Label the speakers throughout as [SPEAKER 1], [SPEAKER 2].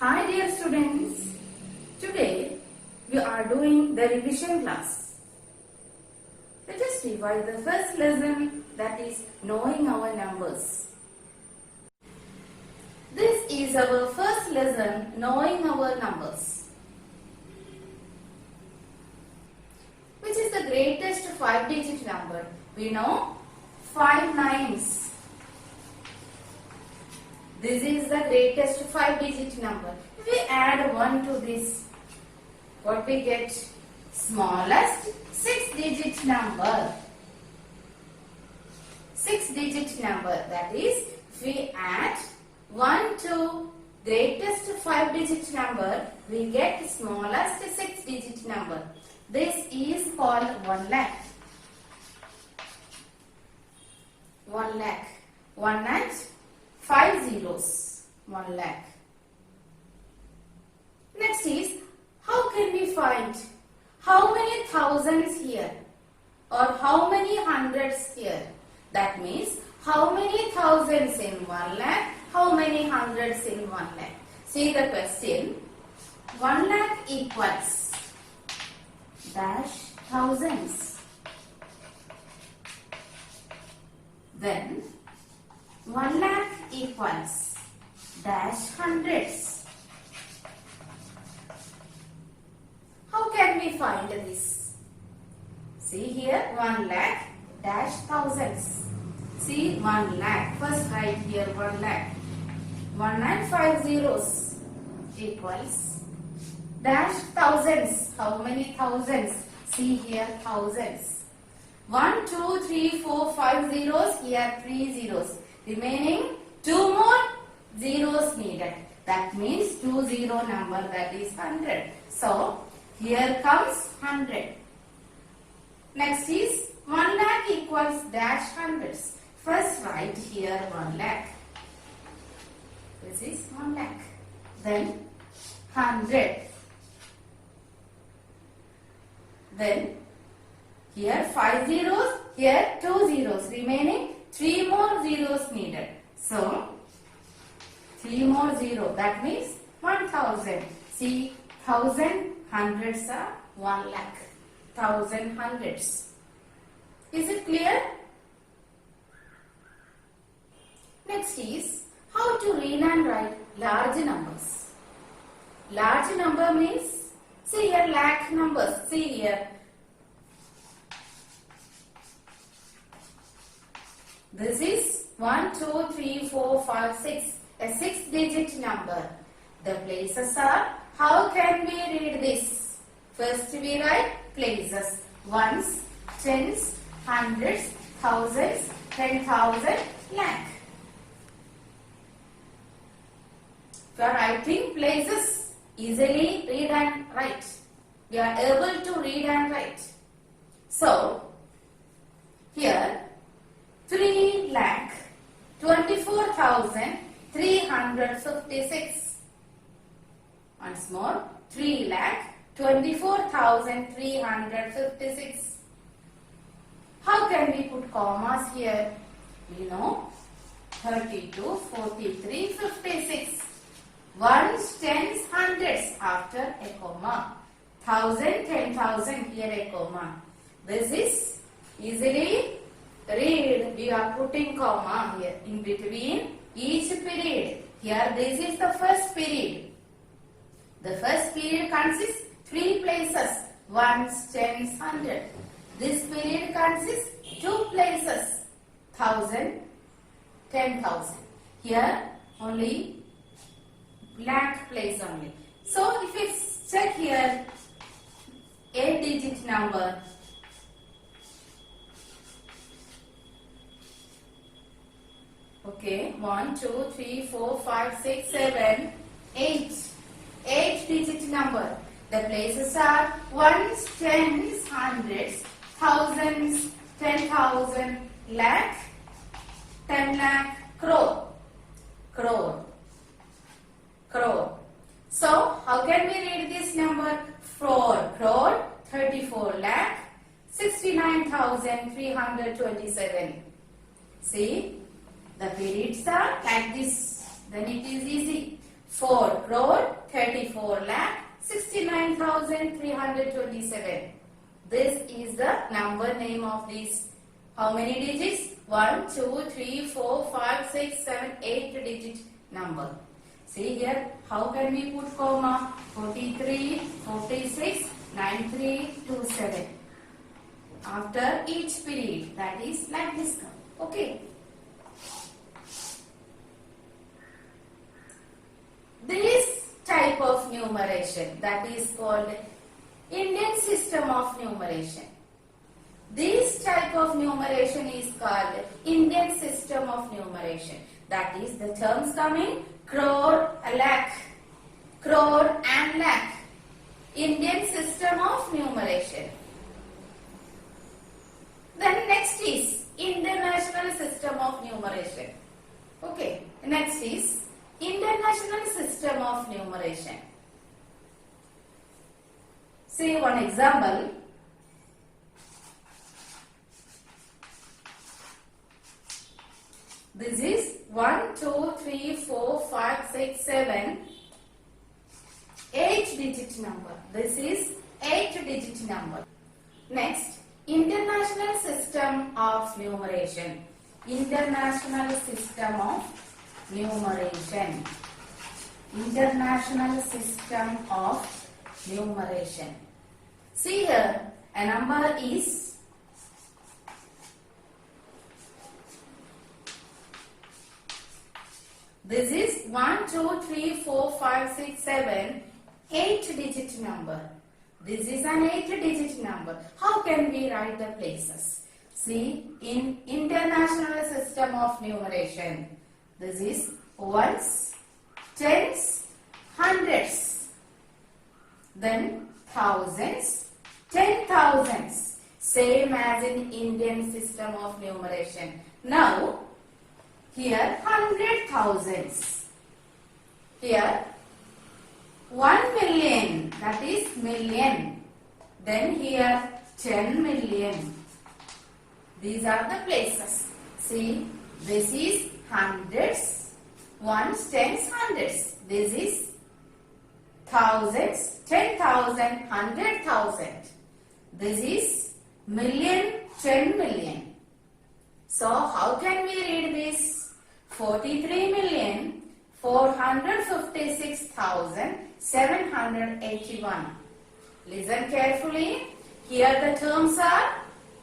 [SPEAKER 1] Hi dear students, today we are doing the revision class. Let us revise the first lesson, that is knowing our numbers. This is our first lesson, knowing our numbers. Which is the greatest 5-digit number? We know 5 nines. This is the greatest 5-digit number. If we add 1 to this, what we get? Smallest 6-digit number. 6-digit number. That is, if we add 1 to greatest 5-digit number, we get smallest 6-digit number. This is called 1 lakh. 1 lakh. 1 and 5 zeros. 1 lakh. Next is, how can we find how many thousands here or how many hundreds here? That means how many thousands in 1 lakh, how many hundreds in 1 lakh. See the question. 1 lakh equals dash thousands. Then 1 lakh equals dash hundreds. How can we find this? See here, 1 lakh dash thousands. See 1 lakh. First write here 1 lakh. 1 and 5 zeros equals dash thousands. How many thousands? See here thousands. 1, 2, 3, 4, 5 zeros. Here 3 zeros. Remaining 2 more zeros needed. That means 2 zero number, that is 100. So here comes 100. Next is 1 lakh equals dash hundreds. First write here 1 lakh. This is 1 lakh. Then 100. Then here 5 zeros, here 2 zeros. Remaining 3 more zeros needed. So 3 more zero. That means 1000. See, 1000 hundreds are 1 lakh. 1000 hundreds. Is it clear? Next is how to read and write large numbers. Large number means, see here lakh numbers. See here. This is 1, 2, 3, 4, 5, 6. A 6-digit number. The places are, how can we read this? First we write places. Ones, tens, hundreds, thousands, 10,000, lakh. If you are writing places, easily read and write. We are able to read and write. So, here 3 lakh 24,356. Once more, 3 lakh 24,356. How can we put commas here? We know 32, 43, 56. Ones, tens, hundreds after a comma. 1000, 10,000 here a comma. This is easily read. We are putting comma here in between each period. Here this is the first period. The first period consists 3 places. Ones, tens, hundred. This period consists 2 places. 1000, 10,000. Here only lakh place only. So if we check here 8-digit number. Okay, 1, 2, 3, 4, 5, 6, 7, 8. 8-digit number. The places are ones, tens, hundreds, thousands, 10,000, lakh, 10 lakh, crore. Crore. Crore. So, how can we read this number? 4 crore, 34 lakh, 69,327. See, the periods are like this. Then it is easy. 4 crore 34 lakh 69,327. This is the number name of this. How many digits? 1, 2, 3, 4, 5, 6, 7, 8 digit number. See here, how can we put comma? 43, 46, 9327. After each period, that is like this. Okay. This type of numeration, that is called Indian system of numeration. This type of numeration is called Indian system of numeration. That is the terms coming crore, lakh, crore and lakh. Indian system of numeration. Then next is international system of numeration. Okay, next is international system of numeration. See one example. This is 1, 2, 3, 4, 5, 6, 7, 8 digit number. This is 8 digit number. Next, international system of numeration. International system of numeration. International system of numeration. See here, a number is this is 1, 2, 3, 4, 5, 6, 7, 8 digit number. This is an 8 digit number. How can we write the places? See, in international system of numeration, this is ones, tens, hundreds, then thousands, 10,000s, same as in Indian system of numeration. Now, here 100,000s, here 1,000,000, that is million, then here 10 million. These are the places. See, this is hundreds, ones, tens, hundreds. This is thousands, 10,000, 100,000. This is million, 10 million. So how can we read this? 43,456,781. Listen carefully. Here the terms are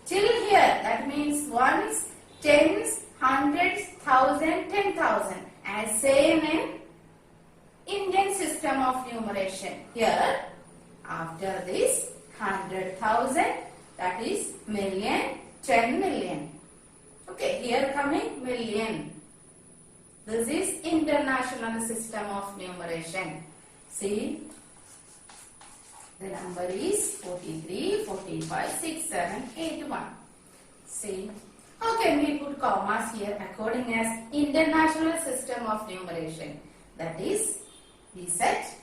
[SPEAKER 1] till here. That means ones, tens, hundreds, thousand, 10,000. And same in Indian system of numeration. Here, after this 100,000, that is million, 10 million. Okay, here coming million. This is international system of numeration. See, the number is 43, 45, 6, 7, 8, 1. See, how can we put commas here according as international system of numeration? That is, we set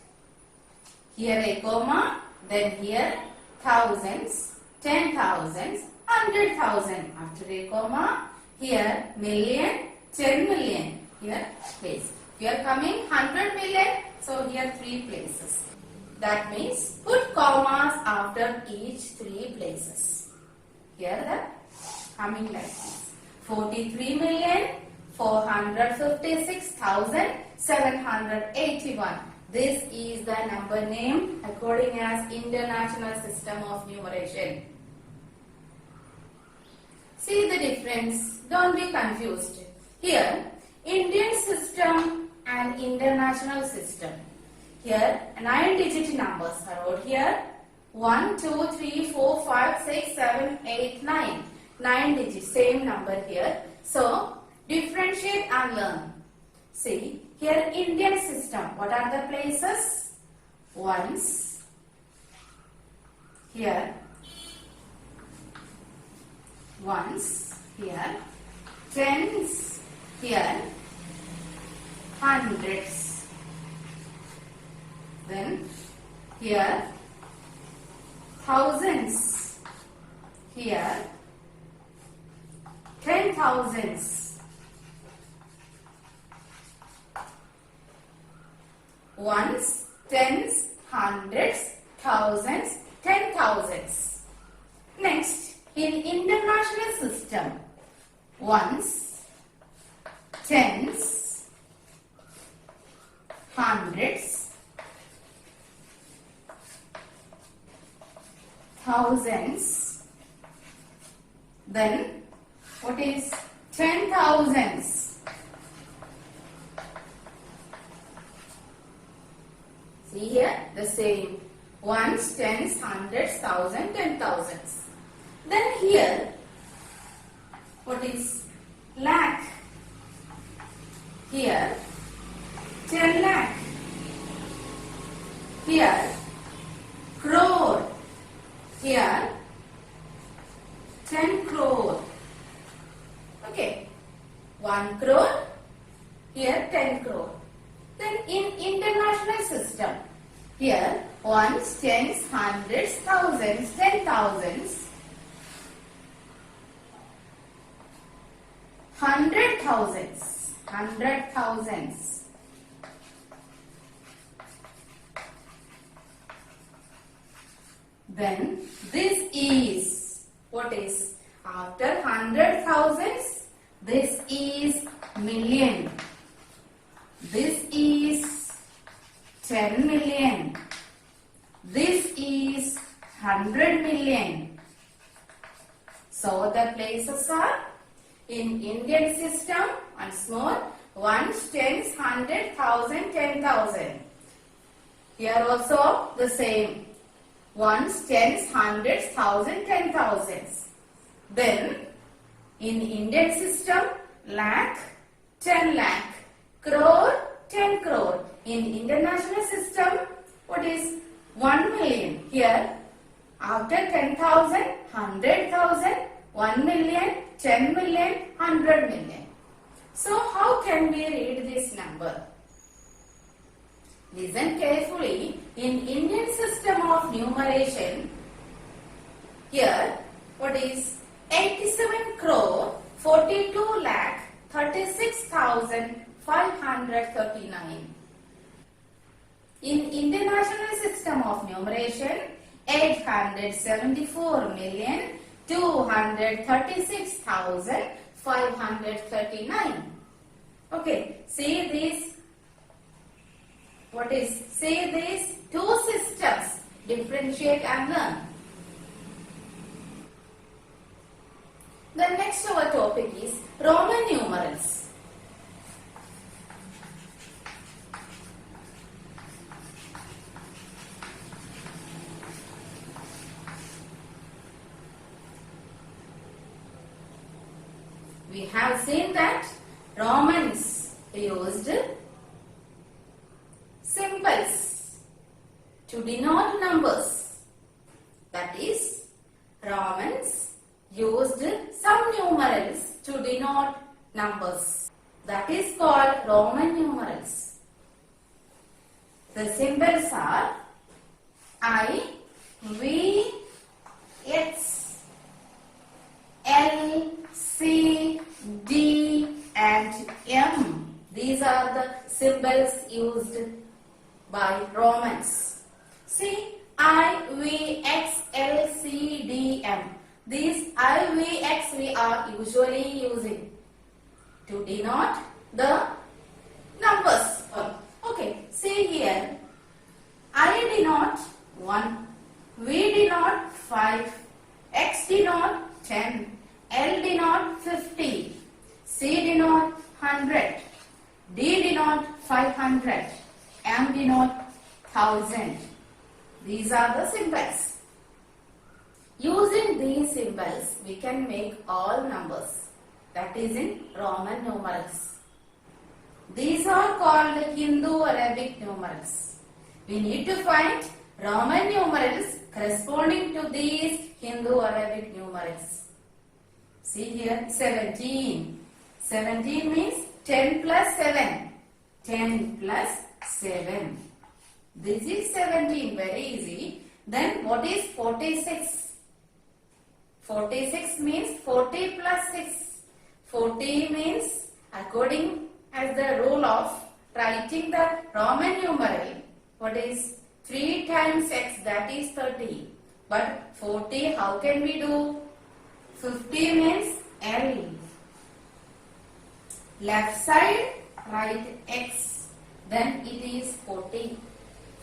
[SPEAKER 1] here a comma, then here thousands, 10,000s, 100,000. After a comma, here million, 10 million. Here place. Here coming 100 million. So here 3 places. That means put commas after each 3 places. Here the coming like this. 43,456,781. This is the number name according as international system of numeration. See the difference. Don't be confused. Here, Indian system and international system. Here, 9 digit numbers are out here. 1, 2, 3, 4, 5, 6, 7, 8, 9. 9 digits, same number here. So, differentiate and learn. See, here Indian system. What are the places? Ones. Here. Ones. Here. Tens. Here. Hundreds. Then here thousands. Here 10,000s. ones, tens, hundreds, thousands, 10,000s. Next, in international system, ones, tens, hundreds, thousands, then what is 10,000s? See here the same ones, tens, hundreds, thousands, 10,000s. Then here what is lakh? Here 10 lakh. Here crore. Here 10 crore. Okay. 1 crore. Here 10 crore. Then in international system, here ones, tens, hundreds, thousands, 10,000s, 100,000s, 100,000s. Then this is, what is? After 100,000s, this is million. This is 10 million. This is 100 million. So the places are in Indian system, once more, ones, tens, 100,000, 10,000. Here also the same. Ones, tens, hundreds, thousand, 10,000s. Then in Indian system, lakh, 10 lakh. Crore, 10 crore. In international system, what is 1 million? Here, after 10,000, 100,000, 1 million, 10 million, 100 million. So, how can we read this number? Listen carefully. In Indian system of numeration, here, what is 87 crore, 42 lakh, 36,539. In international system of numeration, 874,236,539. Okay, see these. What is? See these two systems. Differentiate and learn. The next our topic is Roman numerals. We have seen that Romans used symbols to denote numbers. That is, Romans used some numerals to denote numbers. That is called Roman numerals. The symbols are I, V, X, L, C, D and M. These are the symbols used by Romans. See, I, V, X, L, C, D, M. These I, V, X we are usually using to denote the numbers. Okay, see here. I denote 1, V denote 5, X denote 10, L denote 50, C denote 100, D denote 500, M denote 1000. These are the symbols. Using these symbols, we can make all numbers. That is in Roman numerals. These are called Hindu-Arabic numerals. We need to find Roman numerals corresponding to these Hindu-Arabic numerals. See here, 17. 17 means 10 plus 7. 10 plus 7. This is 17, very easy. Then what is 46? 46 means 40 plus 6. 40 means according as the rule of writing the Roman numeral, what is 3 times x, that is 30. But 40, how can we do? 50 means L. Left side, write x. Then it is 40.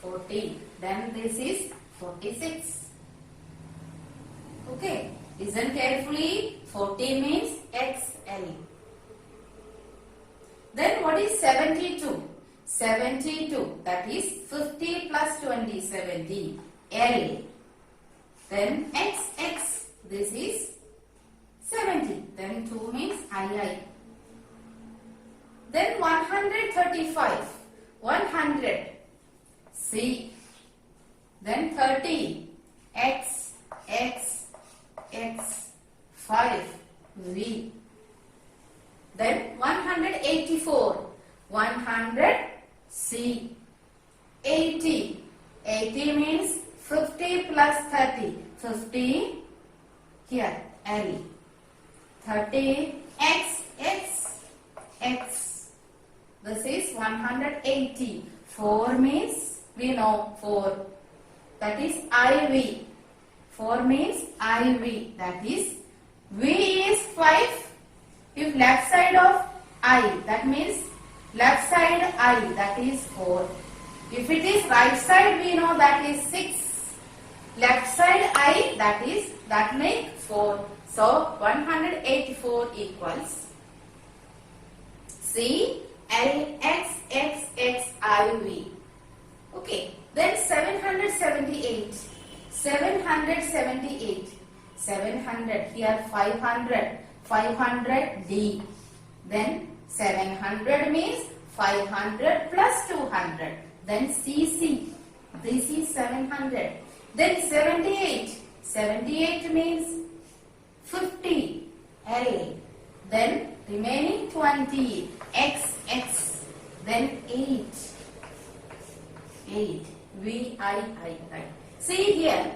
[SPEAKER 1] 40. Then this is 46. Okay. Listen carefully. 40 means XL. Then what is 72? 72. That is 50 plus 20. 70. L. Then XX. This is 70. Then 2 means II. Then 135. 100. C. Then 30. X. X. X. 5. V. Then 184. 100. C. 80. 80 means 50 plus 30. 50. Here. L. 30. X. X. X. This is 180. 4 means, we know 4. That is IV. 4 means IV. That is, V is 5. If left side of I, that means left side I, that is 4. If it is right side, we know that is 6. Left side I, that makes 4. So 184 equals C L X X X I V. Okay. Then 778. 778. 700. Here 500. 500 D. Then 700 means 500 plus 200. Then CC. This is 700. Then 78. 78 means 50. L. Then remaining 20. X. X. Then 8. 8. V. I. See here.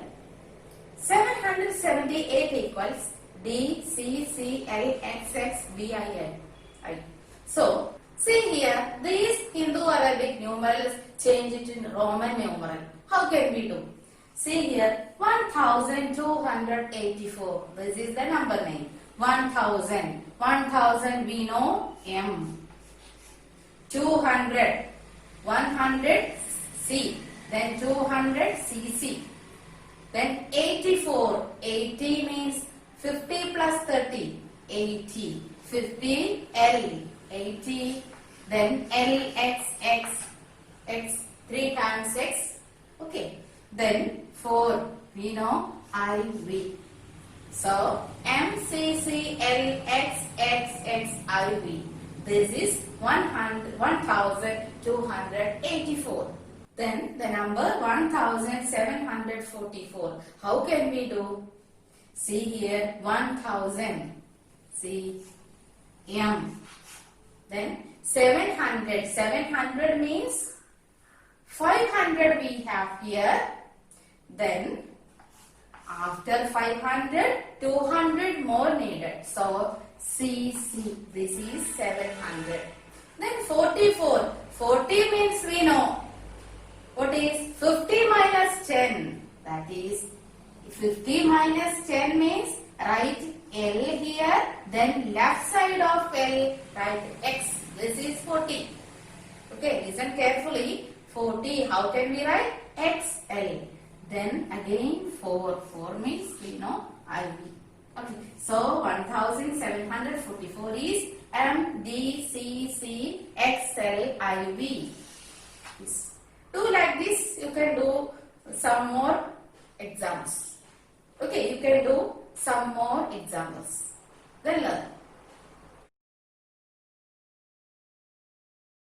[SPEAKER 1] 778 equals D. C. C. L. X. X. V. I. So, see here. These Hindu-Arabic numerals change it in Roman numeral. How can we do? See here. 1284. This is the number name. 1000. 1000 we know M. 200. 100 C. Then 200 CC. Then 84. 80 means 50 plus 30. 80. 50 L. 80. Then L X X. X 3 times X. Okay. Then 4. We know IV. So M C C L X X X IV. This is 1284. Then the number 1744. How can we do? See here 1000. See M. Then 700. 700 means 500 we have here. Then after 500, 200 more needed. So CC. This is 700. Then 44. 40 means we know. What is 50 minus 10? That is 50 minus 10 means write L here. Then left side of L write X. This is 40. Okay, listen carefully. 40. How can we write? XL. Then again 4. 4 means we know IV. Okay. So 1744 is M D C C XL IV. Do like this. You can do some more exams. Okay, you can do some more examples. Then learn.